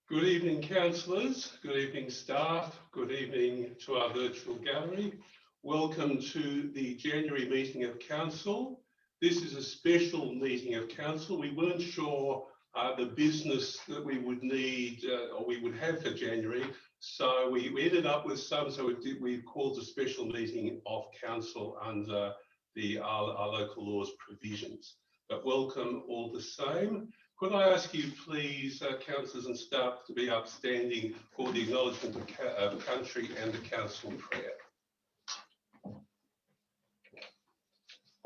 Good evening, councillors. Good evening, staff. Good evening to our virtual gallery. Welcome to the January meeting of council. This is a special meeting of council. We weren't sure the business that we would need or we would have for January, so we ended up with some. So we called a special meeting of council under our local laws provisions. But welcome all the same. Could I ask you, please, councillors and staff, to be upstanding for the acknowledgement of country and the council prayer?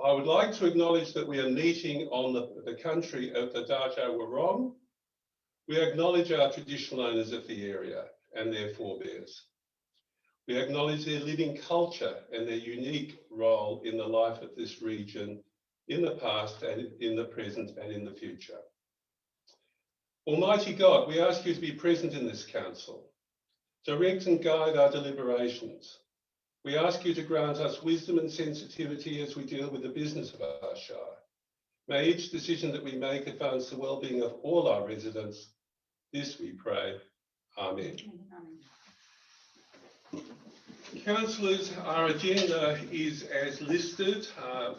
I would like to acknowledge that we are meeting on the country of the Dharja Wurrung. We acknowledge our traditional owners of the area and their forebears. We acknowledge their living culture and their unique role in the life of this region in the past and in the present and in the future. Almighty God, we ask you to be present in this council. Direct and guide our deliberations. We ask you to grant us wisdom and sensitivity as we deal with the business of our shire. May each decision that we make advance the well-being of all our residents. This we pray. Amen. Councillors, our agenda is as listed.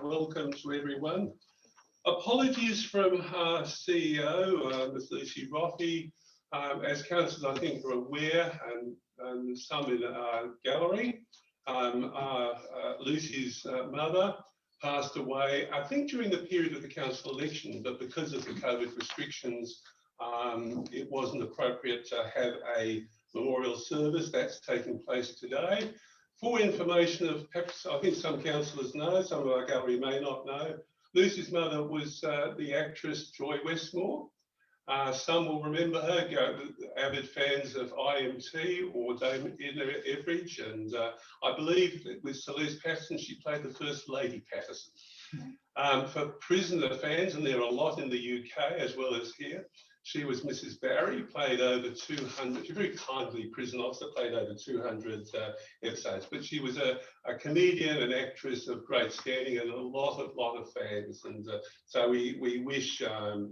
Welcome to everyone. Apologies from our CEO, Ms. Lucy Roffey. As councillors, I think, are aware, and some in our gallery, Lucy's mother passed away, I think, during the period of the council election, but because of the COVID restrictions, it wasn't appropriate to have a memorial service. That's taking place today. For information of, perhaps, I think some councillors know, some of our gallery may not know, Lucy's mother was the actress Joy Westmore. Some will remember her, avid fans of IMT or Dame Edna Everidge, and I believe that with Celeste Patterson, she played the first Lady Patterson. For prisoner fans, and there are a lot in the UK as well as here, she was Mrs. Barry, played over 200, a very kindly prison officer, played over 200 episodes. But she was a comedian, an actress of great standing, and a lot of fans. And so we wish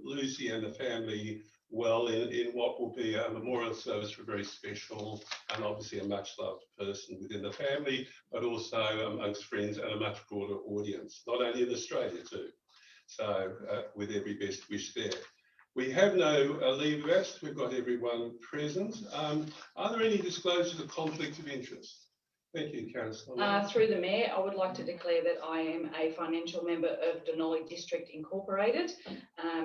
Lucy and the family well in what will be a memorial service for a very special and obviously a much loved person within the family, but also amongst friends and a much broader audience, not only in Australia too. So with every best wish there. We have no leave of absence. We've got everyone present. Are there any disclosures of conflict of interest? Thank you, Councillor. Through the Mayor, I would like to declare that I am a financial member of Denali District Incorporated.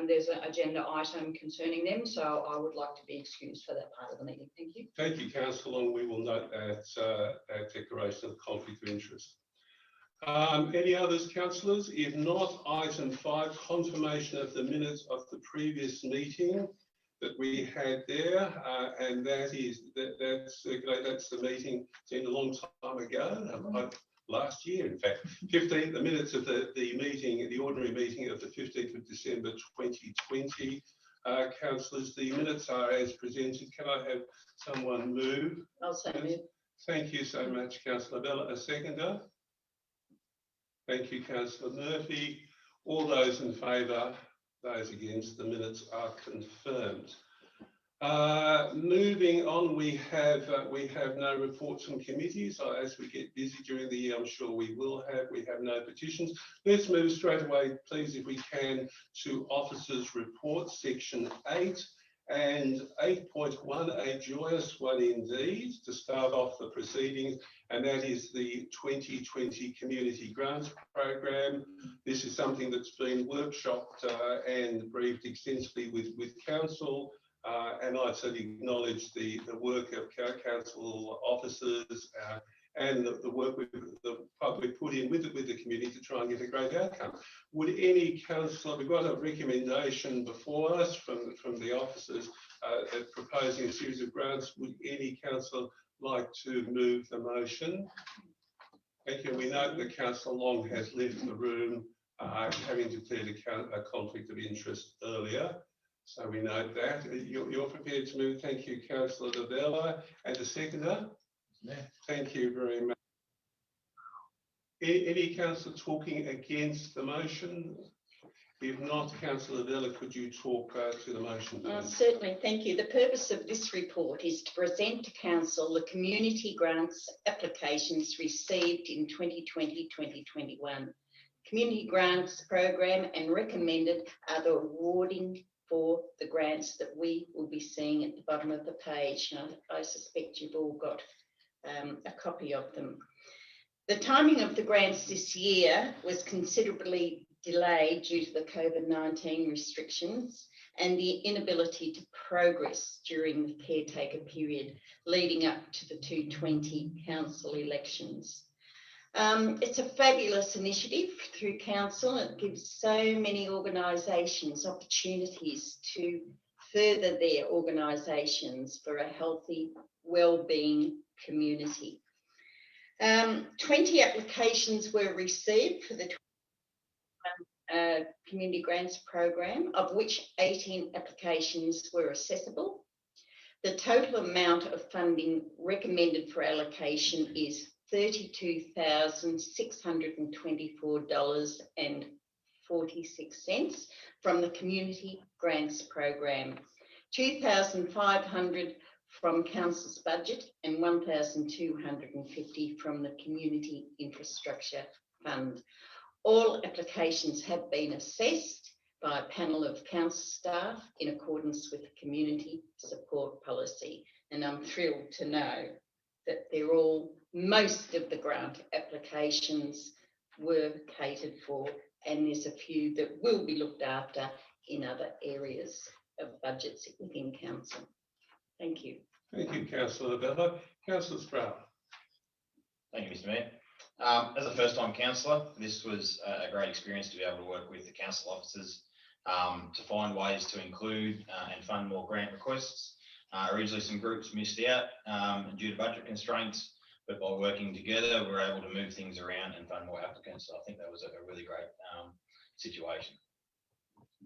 There's an agenda item concerning them, so I would like to be excused for that part of the meeting. Thank you. Thank you, Councillor Long. We will note that declaration of conflict of interest. Any others, councillors? If not, item 5, confirmation of the minutes of the previous meeting that we had there, and that's the meeting seemed a long time ago, last year, in fact. The minutes of the meeting, the ordinary meeting of the 15th of December 2020. Councillors, the minutes are as presented. Can I have someone move? I'll say move. Thank you so much, Councillor Bella. A seconder? Thank you, Councillor Murphy. All those in favour, those against, the minutes are confirmed. Moving on, we have no reports from committees. So as we get busy during the year, I'm sure we have no petitions. Let's move straight away, please, if we can, to officers' reports, section 8. And 8.1, a joyous one indeed, to start off the proceedings, and that is the 2020 Community Grants Program. This is something that's been workshopped and briefed extensively with Council, and I certainly acknowledge the work of Council officers and the work we've put in with the community to try and get a great outcome. Would any councillor, we've got a recommendation before us from the officers proposing a series of grants. Would any councillor like to move the motion? Thank you. We note that Councillor Long has left the room having declared a conflict of interest earlier. So we note that. You're prepared to move. Thank you, Councillor Davella. And the seconder? Yeah. Thank you very much. Any councillor talking against the motion? If not, Councillor Vella, could you talk to the motion, please? Certainly, thank you. The purpose of this report is to present to Council the community grants applications received in 2020-2021. Community grants program and recommended are the awarding for the grants that we will be seeing at the bottom of the page. I suspect you've all got a copy of them. The timing of the grants this year was considerably delayed due to the COVID-19 restrictions and the inability to progress during the caretaker period leading up to the 2020 council elections. It's a fabulous initiative through council. It gives so many organisations opportunities to further their organisations for a healthy, well-being community. 20 applications were received for the community grants program, of which 18 applications were accessible. The total amount of funding recommended for allocation is $32,624.46 from the community grants program, $2,500 from council's budget and $1,250 from the community infrastructure fund. All applications have been assessed by a panel of council staff in accordance with the community support policy, and I'm thrilled to know that most of the grant applications were catered for, and there's a few that will be looked after in other areas of budgets within council. Thank you. Thank you, Councillor Vella. Councillor Sproul. Thank you, Mr. Mayor. As a first-time councillor, this was a great experience to be able to work with the council officers to find ways to include and fund more grant requests. Originally, some groups missed out due to budget constraints, but by working together, we were able to move things around and fund more applicants. So I think that was a really great situation.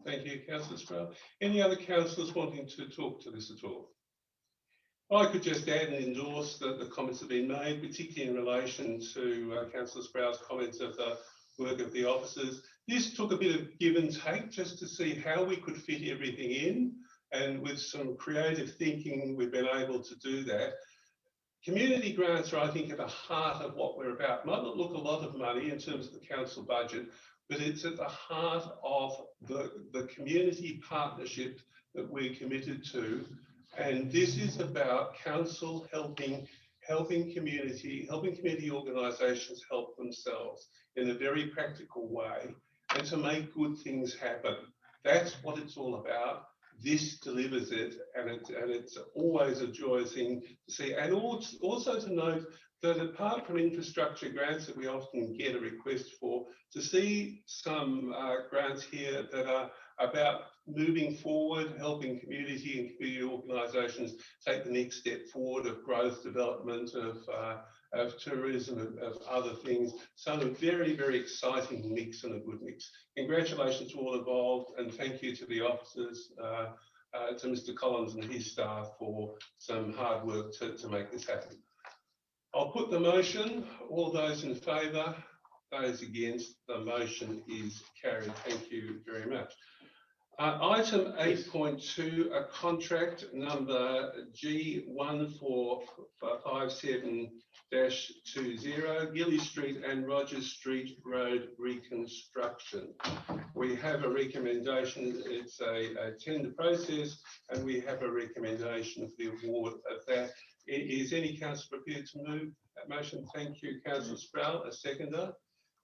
Thank you, Councillor Sproul. Any other councillors wanting to talk to this at all? I could just add and endorse the comments that have been made, particularly in relation to Councillor Sproul's comments of the work of the officers. This took a bit of give and take just to see how we could fit everything in, and with some creative thinking, we've been able to do that. Community grants are, I think, at the heart of what we're about. Might not look a lot of money in terms of the council budget, but it's at the heart of the community partnership that we're committed to. And this is about council helping community organisations help themselves in a very practical way and to make good things happen. That's what it's all about. This delivers it, and it's always a joyous thing to see. And also to note that apart from infrastructure grants that we often get a request for, to see some grants here that are about moving forward, helping community and community organisations take the next step forward of growth, development, of tourism, of other things. So a very, very exciting mix and a good mix. Congratulations to all involved, and thank you to the officers, to Mr. Collins and his staff for some hard work to make this happen. I'll put the motion. All those in favour, those against, the motion is carried. Thank you very much. Item 8.2, a contract number G1457-20, Gilly Street and Rogers Street Road reconstruction. We have a recommendation. It's a tender process, and we have a recommendation for the award of that. Is any councillor prepared to move that motion? Thank you, Councillor Sproul. A seconder.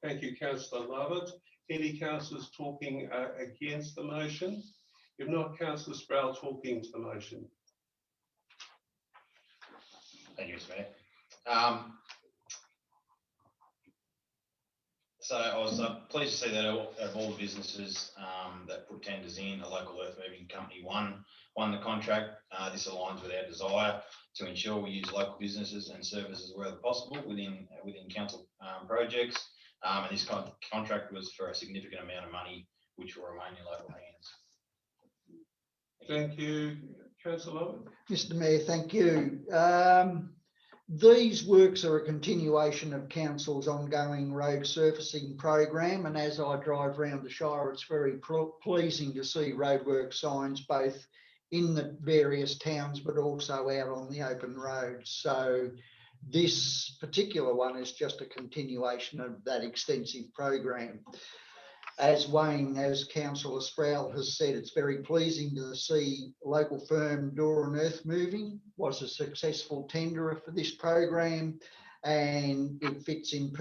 Thank you, Councillor Lovett. Any councillors talking against the motion? If not, Councillor Sproul talking to the motion. Thank you, Mr. Mayor. So I was pleased to see that of all the businesses that put tenders in, a local earth moving company won the contract. This aligns with our desire to ensure we use local businesses and services wherever possible within council projects. And this contract was for a significant amount of money, which will remain in local hands. Thank you, Councillor Lovett. Mr. Mayor, thank you. These works are a continuation of Council's ongoing road surfacing program, and as I drive around the Shire, it's very pleasing to see roadwork signs both in the various towns but also out on the open roads. So this particular one is just a continuation of that extensive program. As Councillor Sproul has said, it's very pleasing to see local firm Door and Earth Moving was a successful tenderer for this program, and it fits in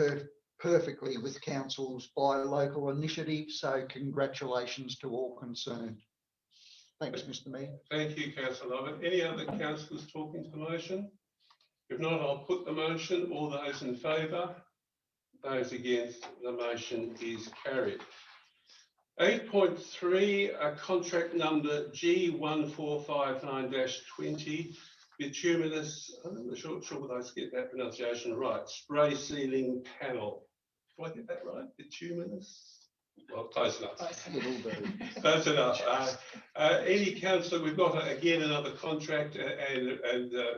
perfectly with Council's buy local initiative. So congratulations to all concerned. Thanks, Mr. Mayor. Thank you, Councillor Lovett. Any other councillors talking to the motion? If not, I'll put the motion. All those in favour? Those against? The motion is carried. 8.3, contract number G1459-20, bituminous, I'm not sure whether I get that pronunciation right, spray sealing panel. Do I get that right? Bituminous? Well, close enough. Close enough. Any councillor, we've got again another contract and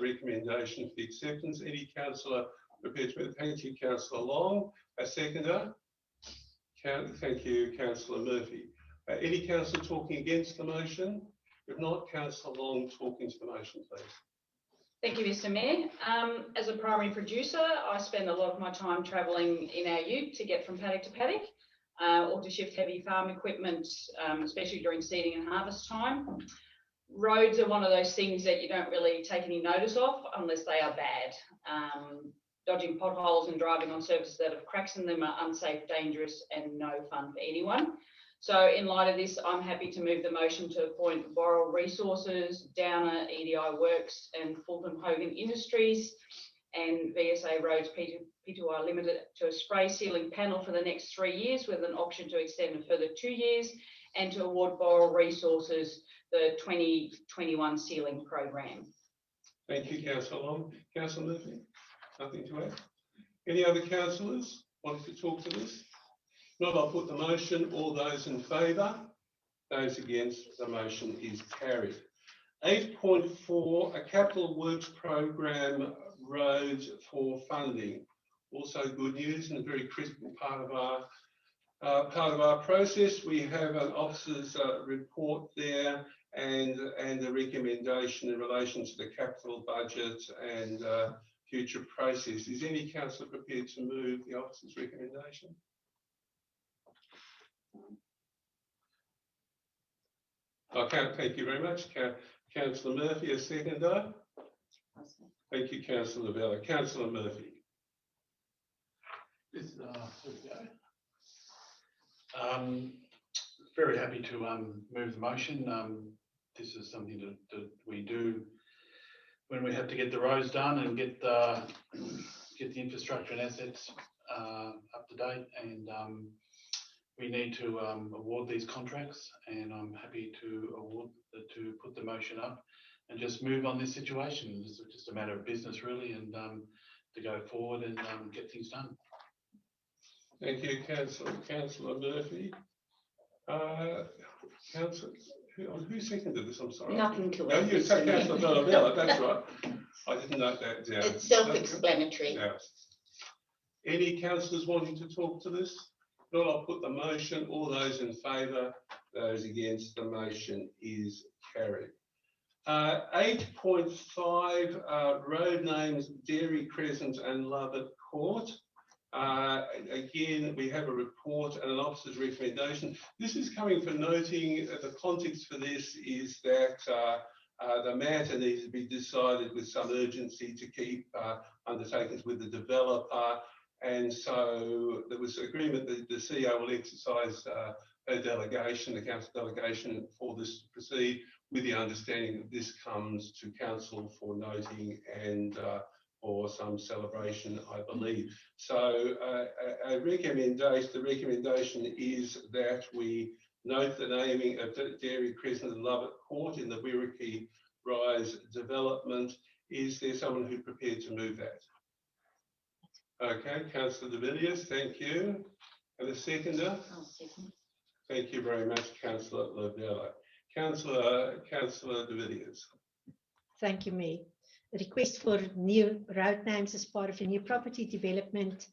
recommendation for the acceptance. Any councillor prepared to? Thank you, Councillor Long. A seconder? Thank you, Councillor Murphy. Any councillor talking against the motion? If not, Councillor Long talking to the motion, please. Thank you, Mr. Mayor. As a primary producer, I spend a lot of my time travelling in our ute to get from paddock to paddock or to shift heavy farm equipment, especially during seeding and harvest time. Roads are one of those things that you don't really take any notice of unless they are bad. Dodging potholes and driving on surfaces that have cracks in them are unsafe, dangerous, and no fun for anyone. So in light of this, I'm happy to move the motion to appoint Boral Resources, Downer EDI Works, and Fulton Hogan Industries and VSA Roads Pty Limited to a spray sealing panel for the next 3 years with an option to extend a further 2 years, and to award Boral Resources the 2021 sealing program. Thank you, Councillor Long. Councillor Murphy? Nothing to add. Any other councillors wanting to talk to this? Not, I'll put the motion. All those in favour? Those against? The motion is carried. 8.4, a capital works program, roads for funding. Also good news and a very critical part of our process. We have an officer's report there and a recommendation in relation to the capital budget and future process. Is any councillor prepared to move the officer's recommendation? Okay, thank you very much. Councillor Murphy, a seconder. Thank you, Councillor Vella. Councillor Murphy. Very happy to move the motion. This is something that we do when we have to get the roads done and get the infrastructure and assets up to date, and we need to award these contracts, and I'm happy to put the motion up and just move on this situation. It's just a matter of business really, and to go forward and get things done. Thank you, Councillor Murphy. Who seconded this? I'm sorry. Nothing to add. You said Councillor Vella, that's right. I didn't note that down. It's self-explanatory. Yeah. Any councillors wanting to talk to this? Not, I'll put the motion. All those in favour, those against, the motion is carried. 8.5, road names Dairy Crescent and Lovett Court. Again, we have a report and an officer's recommendation. This is coming for noting the context for this is that the matter needs to be decided with some urgency to keep undertakings with the developer. And so there was agreement that the CEO will exercise her delegation, the council delegation, for this to proceed, with the understanding that this comes to council for noting and for some celebration, I believe. So the recommendation is that we note the naming of Dairy Crescent and Lovett Court in the Wirrikee Rise development. Is there someone who's prepared to move that? Okay, Councillor de Villiers, thank you. And a seconder? I'll second. Thank you very much, Councillor Lavella. Councillor de Villiers. Thank you, Mayor. request for new road names as part of a new property development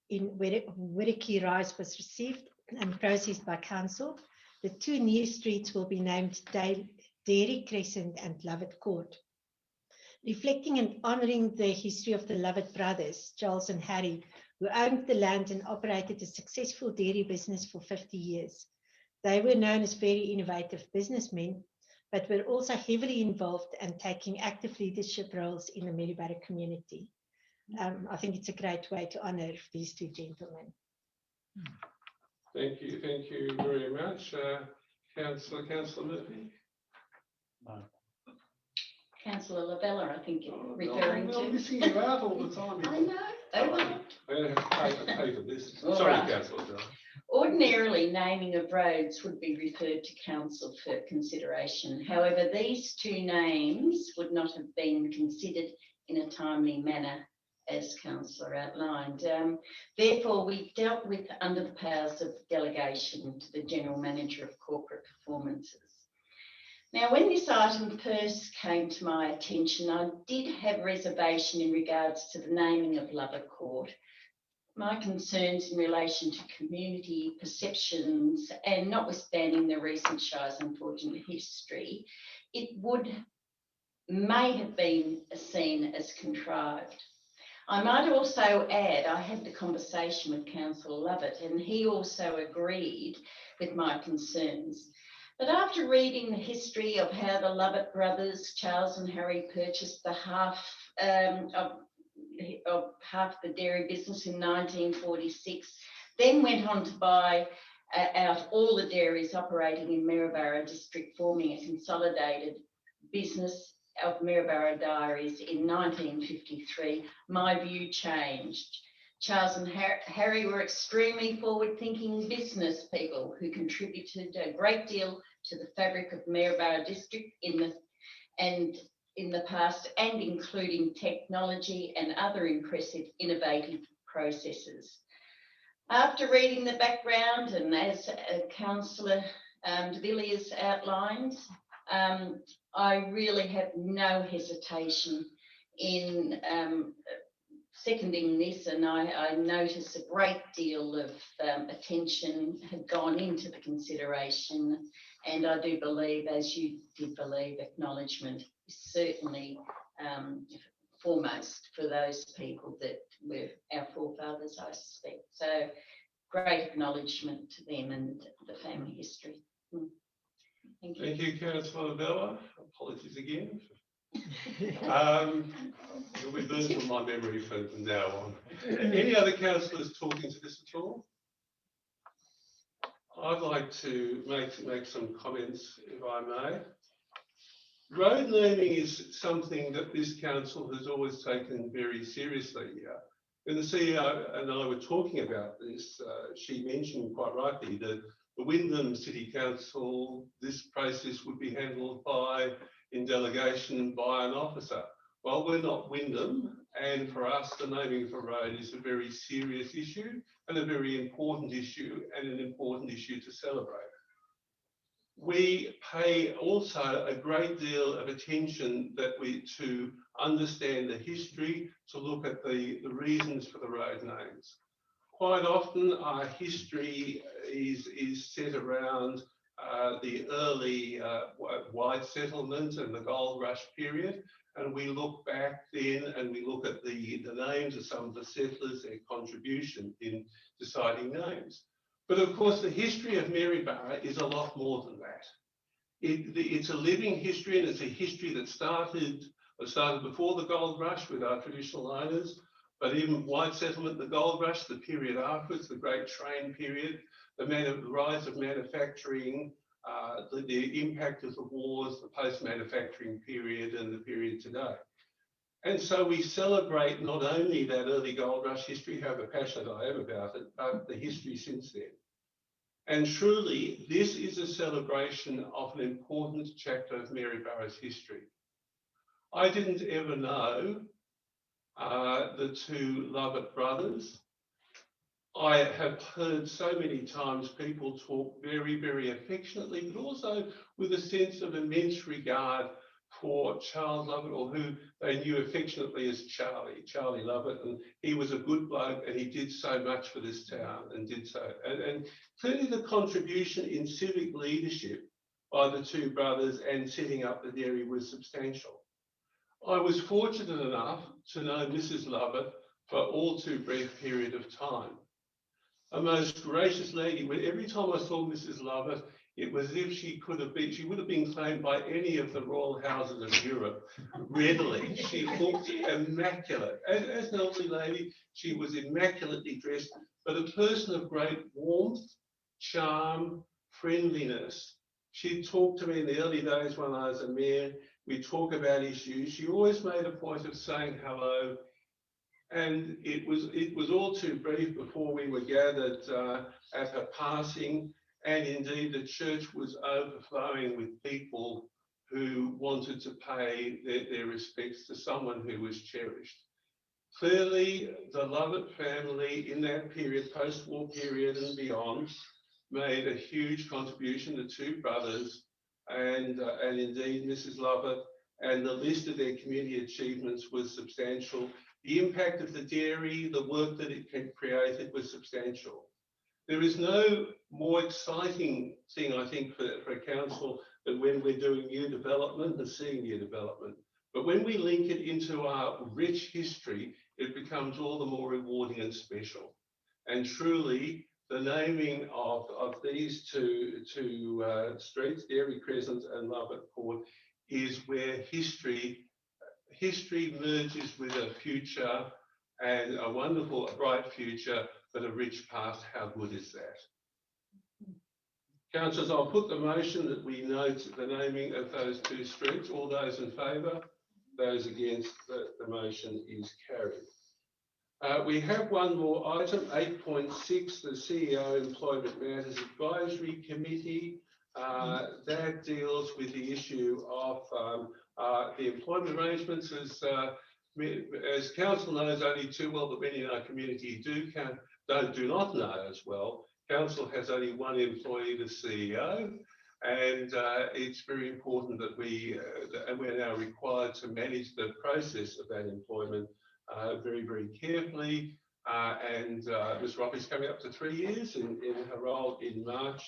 in Wirrikey Rise was received and processed by council. The 2 new streets will be named Dairy Crescent and Lovett Court. Reflecting and honouring the history of the Lovett brothers, Charles and Harry, who owned the land and operated a successful dairy business for 50 years. They were known as very innovative businessmen, but were also heavily involved and taking active leadership roles in the Maryborough community. I think it's a great way to honour these 2 gentlemen. Thank you very much. Councillor Murphy? No. Councillor Lavella, I think you're Oh, referring I'm to. missing you out all the time. I know. Oh, well. I'm going to have to pay for this. All Sorry, right. Councillor John. Ordinarily, naming of roads would be referred to council for consideration. However, these 2 names would not have been considered in a timely manner, as councillor outlined. Therefore, we dealt with under the powers of delegation to the General Manager of Corporate Performances. Now, when this item first came to my attention, I did have reservation in regards to the naming of Lovett Court. My concerns in relation to community perceptions and notwithstanding the recent Shire's unfortunate history, it may have been seen as contrived. I might also add, I had the conversation with Councillor Lovett and he also agreed with my concerns. But after reading the history of how the Lovett brothers, Charles and Harry, purchased the half the dairy business in 1946, then went on to buy out all the dairies operating in Maryborough district, forming a consolidated business of Maryborough Dairies in 1953, my view changed. Charles and Harry were extremely forward-thinking business people who contributed a great deal to the fabric of Maryborough district in the past, and including technology and other impressive innovative processes. After reading the background, and as Councillor de Villiers outlined, I really have no hesitation in seconding this, and I notice a great deal of attention had gone into the consideration, and I do believe, as you did believe, acknowledgement is certainly foremost for those people that were our forefathers, I suspect. So great acknowledgement to them and the family history. Thank you. Thank you, Councillor Vella. Apologies again. It'll be burned from my memory from now on. Any other councillors talking to this at all? I'd like to make some comments, if I may. Road naming is something that this council has always taken very seriously. When the CEO and I were talking about this, she mentioned quite rightly that the Wyndham City Council, this process would be handled in delegation by an officer. Well, we're not Wyndham, and for us, the naming of a road is a very serious issue and a very important issue, and an important issue to celebrate. We pay also a great deal of attention to understand the history, to look at the reasons for the road names. Quite often our history is set around the early white settlement and the gold rush period, and we look back then and we look at the names of some of the settlers, their contribution in deciding names. But of course, the history of Maryborough is a lot more than that. It's a living history, and it's a history that started before the gold rush with our traditional owners, but even white settlement, the gold rush, the period afterwards, the Great Train period, the rise of manufacturing, the impact of the wars, the post-manufacturing period, and the period today. And so we celebrate not only that early gold rush history, however passionate I am about it, but the history since then. And truly, this is a celebration of an important chapter of Maryborough's history. I didn't ever know the 2 Lovett brothers. I have heard so many times people talk very, very affectionately, but also with a sense of immense regard for Charles Lovett, or who they knew affectionately as Charlie Lovett, and he was a good bloke and he did so much for this town and did so. And clearly the contribution in civic leadership by the two brothers and setting up the dairy was substantial. I was fortunate enough to know Mrs. Lovett for all too brief period of time. A most gracious lady, when every time I saw Mrs. Lovett, it was as if she would have been claimed by any of the royal houses of Europe readily. She looked immaculate. As an elderly lady, she was immaculately dressed, but a person of great warmth, charm, friendliness. She talked to me in the early days when I was a mayor. We talk about issues. She always made a point of saying hello. And it was all too brief before we were gathered at her passing. And indeed, the church was overflowing with people who wanted to pay their respects to someone who was cherished. Clearly, the Lovett family in that period, post-war period and beyond, made a huge contribution, the two brothers, and indeed Mrs. Lovett, and the list of their community achievements was substantial. The impact of the dairy, the work that it created was substantial. There is no more exciting thing, I think, for a council than when we're doing new development and seeing new development. But when we link it into our rich history, it becomes all the more rewarding and special. And truly, the naming of these two streets, Dairy Crescent and Lovett Court, is where history merges with a future, and a wonderful, bright future, but a rich past. How good is that? Councillors, I'll put the motion that we note the naming of those two streets. All those in favour? Those against? The motion is carried. We have one more item, 8.6, the CEO Employment Matters Advisory Committee. That deals with the issue of the employment arrangements. As council knows only too well, but many in our community do not know as well, council has only one employee, the CEO, and it's very important that we're now required to manage the process of that employment very, very carefully. Ms. Roffey's coming up to 3 years in her role in March.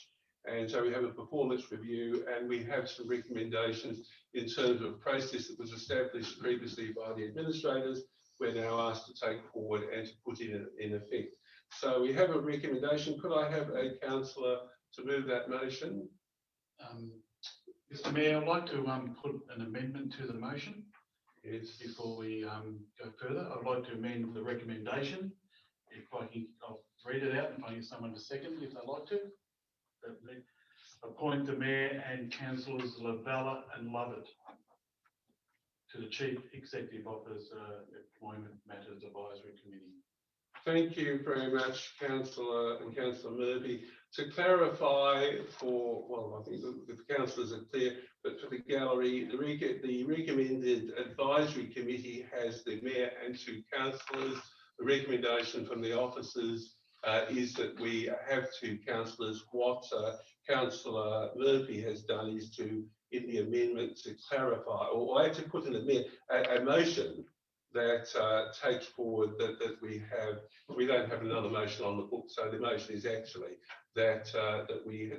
And so we have a performance review, and we have some recommendations in terms of a process that was established previously by the administrators. We're now asked to take forward and to put in effect. So we have a recommendation. Could I have a councillor to move that motion? Mr. Mayor, I'd like to put an amendment to the motion. Yes. Before we go further, I'd like to amend the recommendation. If I can, I'll read it out. If I get someone to second, if they'd like to. Appoint the Mayor and Councillors Lavella and Lovett to the Chief Executive Officer Employment Matters Advisory Committee. Thank you very much, Councillor and Councillor Murphy. To clarify I think the councillors are clear, but for the gallery, the recommended advisory committee has the Mayor and two councillors. The recommendation from the officers is that we have two councillors. What Councillor Murphy has done is to, in the amendment, to clarify, or actually put in a motion that takes forward that we don't have another motion on the book. So the motion is actually that we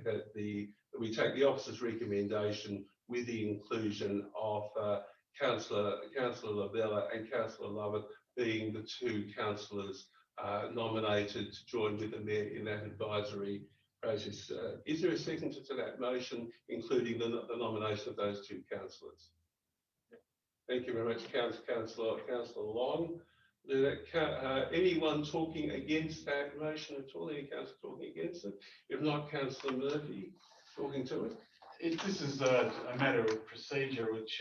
take the officer's recommendation with the inclusion of Councillor Lavella and Councillor Lovett being the two councillors nominated to join with the Mayor in that advisory process. Is there a second to that motion, including the nomination of those two councillors? Thank you very much, Councillor Long. Anyone talking against that motion at all? Any councillor talking against it? If not, Councillor Murphy talking to it. This is a matter of procedure which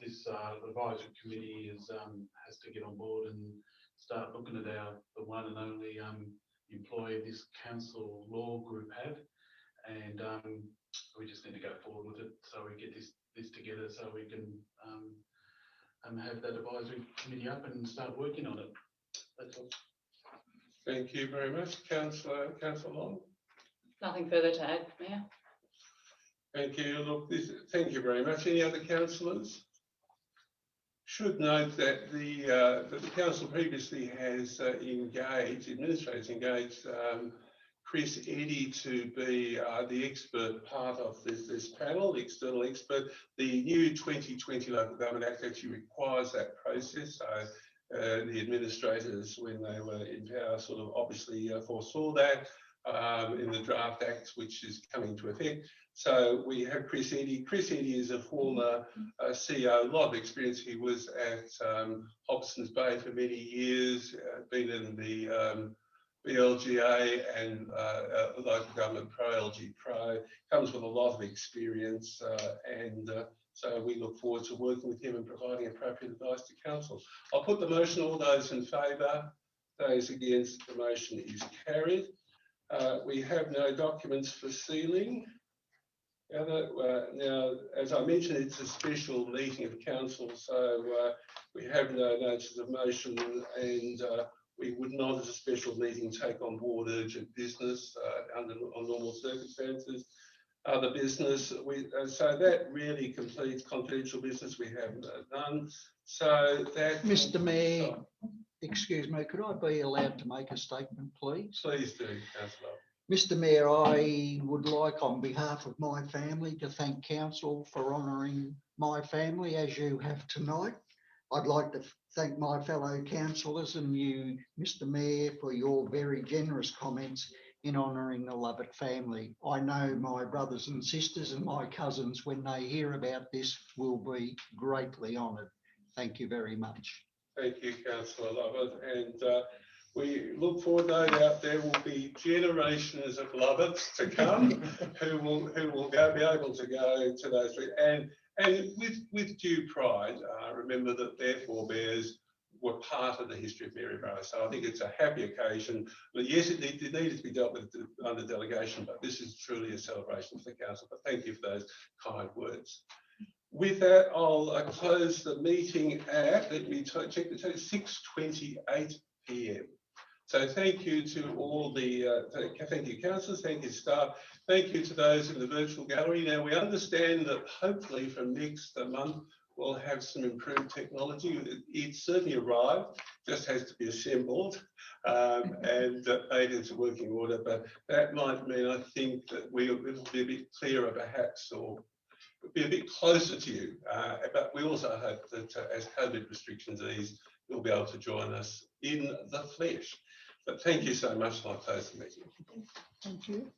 this advisory committee has to get on board and start looking at the one and only employee this council law group have, and we just need to go forward with it so we get this together so we can have that advisory committee up and start working on it. That's all. Thank you very much, Councillor Long. Nothing further to add, Mayor. Thank you. Look, thank you very much. Any other councillors? Should note that the council previously has administrators engaged Chris Eddy to be the expert part of this panel, the external expert. The new 2020 Local Government Act actually requires that process. So the administrators, when they were in power, sort of obviously foresaw that in the draft act, which is coming to effect. So we have Chris Eddy. Chris Eddy is a former CEO, a lot of experience. He was at Hobson's Bay for many years, been in the BLGA and local government pro-LG Pro, comes with a lot of experience so we look forward to working with him and providing appropriate advice to council. I'll put the motion. All those in favour, those against, the motion is carried. We have no documents for sealing. Now, as I mentioned, it's a special meeting of council, so we have no notices of motion, and we would not, as a special meeting, take on board urgent business on normal circumstances. Other business, so that really completes confidential business. We have none. So that, Mr. Mayor, excuse me, could I be allowed to make a statement, please? Please do, Councillor. Mr. Mayor, I would like, on behalf of my family, to thank council for honouring my family as you have tonight. I'd like to thank my fellow councillors and you, Mr. Mayor, for your very generous comments in honouring the Lovett family. I know my brothers and sisters and my cousins, when they hear about this, will be greatly honoured. Thank you very much. Thank you, Councillor Lovett. And we look forward, no doubt, there will be generations of Lovetts to come who will be able to go to those. And with due pride, remember that their forebears were part of the history of Maryborough. So I think it's a happy occasion. But yes, it needed to be dealt with under delegation, but this is truly a celebration for the council. But thank you for those kind words. With that, I'll close the meeting at, let me check the time, 6:28 p.m. So thank you to all the, thank you councillors, thank you staff, thank you to those in the virtual gallery. Now we understand that hopefully from next month we'll have some improved technology. It's certainly arrived, just has to be assembled and made into working order. But that might mean, I think, that it'll be a bit clearer perhaps, or be a bit closer to you. But we also hope that as COVID restrictions ease, you'll be able to join us in the flesh. But thank you so much. I'll close the meeting. Thank you.